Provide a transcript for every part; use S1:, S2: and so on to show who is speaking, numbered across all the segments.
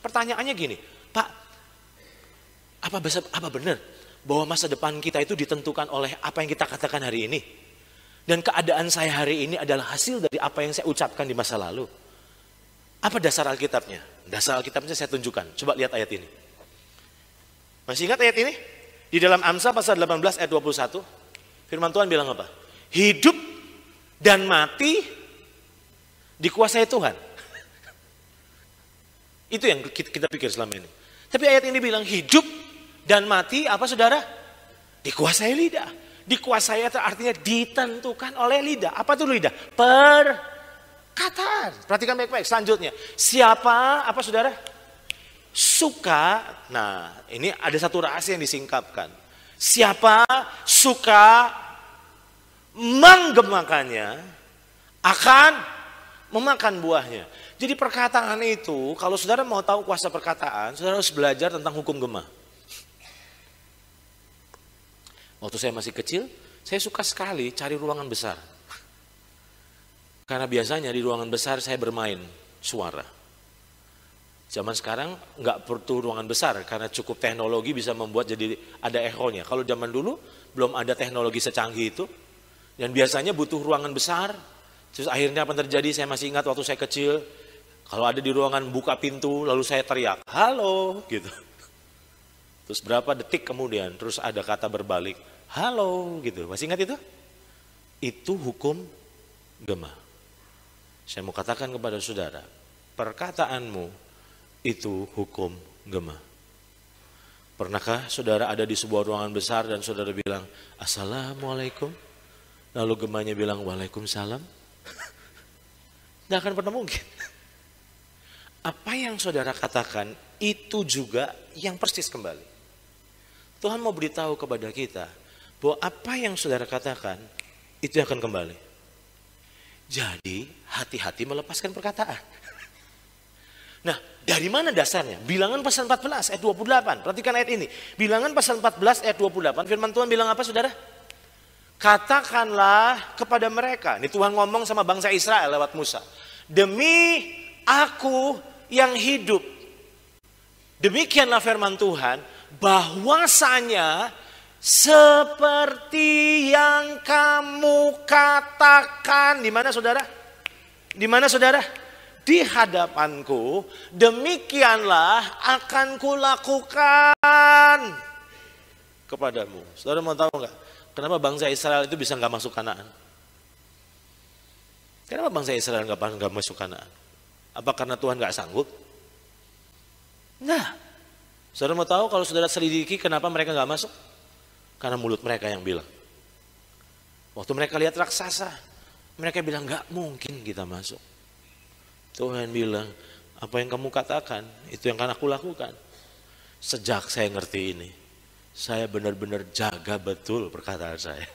S1: pertanyaannya gini, Pak, apa benar bahwa masa depan kita itu ditentukan oleh apa yang kita katakan hari ini? Dan keadaan saya hari ini adalah hasil dari apa yang saya ucapkan di masa lalu. Apa dasar Alkitabnya? Dasar Alkitabnya saya tunjukkan. Coba lihat ayat ini. Masih ingat ayat ini? Di dalam Amsal pasal 18 ayat 21. Firman Tuhan bilang apa? Hidup dan mati dikuasai Tuhan. Itu yang kita pikir selama ini. Tapi ayat ini bilang hidup dan mati apa saudara? Dikuasai lidah. Dikuasai artinya ditentukan oleh lidah. Apa itu lidah? Perkataan. Perhatikan baik-baik. Selanjutnya, siapa apa saudara? Suka. Nah, ini ada satu rahasia yang disingkapkan. Siapa suka menggemakannya akan memakan buahnya. Jadi perkataan itu, kalau saudara mau tahu kuasa perkataan, saudara harus belajar tentang hukum gema. Waktu saya masih kecil, saya suka sekali cari ruangan besar. Karena biasanya di ruangan besar saya bermain suara. Zaman sekarang nggak perlu ruangan besar, karena cukup teknologi bisa membuat jadi ada echonya. Kalau zaman dulu belum ada teknologi secanggih itu, dan biasanya butuh ruangan besar. Terus akhirnya apa terjadi, saya masih ingat waktu saya kecil, kalau ada di ruangan buka pintu, lalu saya teriak, halo, gitu. Terus berapa detik kemudian, terus ada kata berbalik, halo, gitu. Masih ingat itu? Itu hukum gema. Saya mau katakan kepada saudara, perkataanmu itu hukum gema. Pernahkah saudara ada di sebuah ruangan besar dan saudara bilang, assalamualaikum? Lalu gemanya bilang, waalaikumsalam? Tidak akan pernah mungkin. Apa yang saudara katakan itu juga yang persis kembali. Tuhan mau beritahu kepada kita bahwa apa yang saudara katakan itu akan kembali. Jadi hati-hati melepaskan perkataan. Nah, dari mana dasarnya? Bilangan pasal 14 ayat 28. Perhatikan ayat ini. Bilangan pasal 14 ayat 28. Firman Tuhan bilang apa saudara? Katakanlah kepada mereka. Ini Tuhan ngomong sama bangsa Israel lewat Musa. Demi aku yang hidup. Demikianlah firman Tuhan. Bahwasanya seperti yang kamu katakan. Di mana saudara? Di mana saudara? Di hadapanku. Demikianlah akan kulakukan kepadamu. Saudara mau tahu nggak? Kenapa bangsa Israel itu bisa nggak masuk Kanaan? Kenapa bangsa Israel nggak masuk Kanaan? Apa karena Tuhan nggak sanggup? Nah, saudara mau tahu kalau saudara selidiki kenapa mereka nggak masuk? Karena mulut mereka yang bilang. Waktu mereka lihat raksasa, mereka bilang nggak mungkin kita masuk. Tuhan bilang, apa yang kamu katakan itu yang akan aku lakukan. Sejak saya ngerti ini, saya benar-benar jaga betul perkataan saya.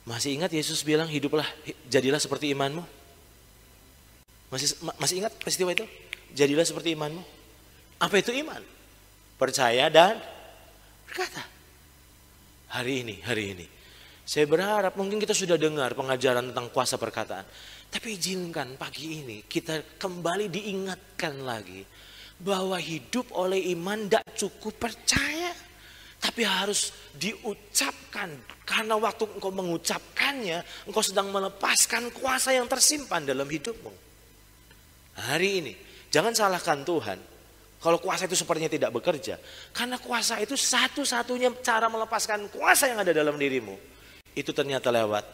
S1: Masih ingat Yesus bilang hiduplah, jadilah seperti imanmu? Masih ingat peristiwa itu? Jadilah seperti imanmu. Apa itu iman? Percaya dan berkata. Hari ini. Saya berharap mungkin kita sudah dengar pengajaran tentang kuasa perkataan. Tapi izinkan pagi ini kita kembali diingatkan lagi. Bahwa hidup oleh iman tidak cukup percaya. Tapi harus diucapkan. Karena waktu engkau mengucapkannya, engkau sedang melepaskan kuasa yang tersimpan dalam hidupmu. Hari ini, jangan salahkan Tuhan kalau kuasa itu sepertinya tidak bekerja. Karena kuasa itu satu-satunya cara melepaskan kuasa yang ada dalam dirimu. Itu ternyata lewat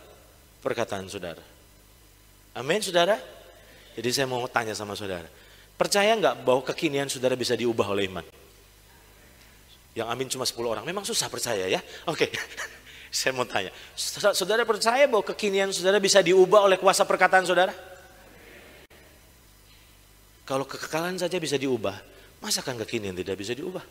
S1: perkataan saudara. Amin saudara? Jadi saya mau tanya sama saudara. Percaya nggak bahwa kekinian saudara bisa diubah oleh iman? Yang amin cuma 10 orang. Memang susah percaya ya? Oke. Saya mau tanya. Saudara percaya bahwa kekinian saudara bisa diubah oleh kuasa perkataan saudara? Kalau kekekalan saja bisa diubah, masakan kekinian tidak bisa diubah?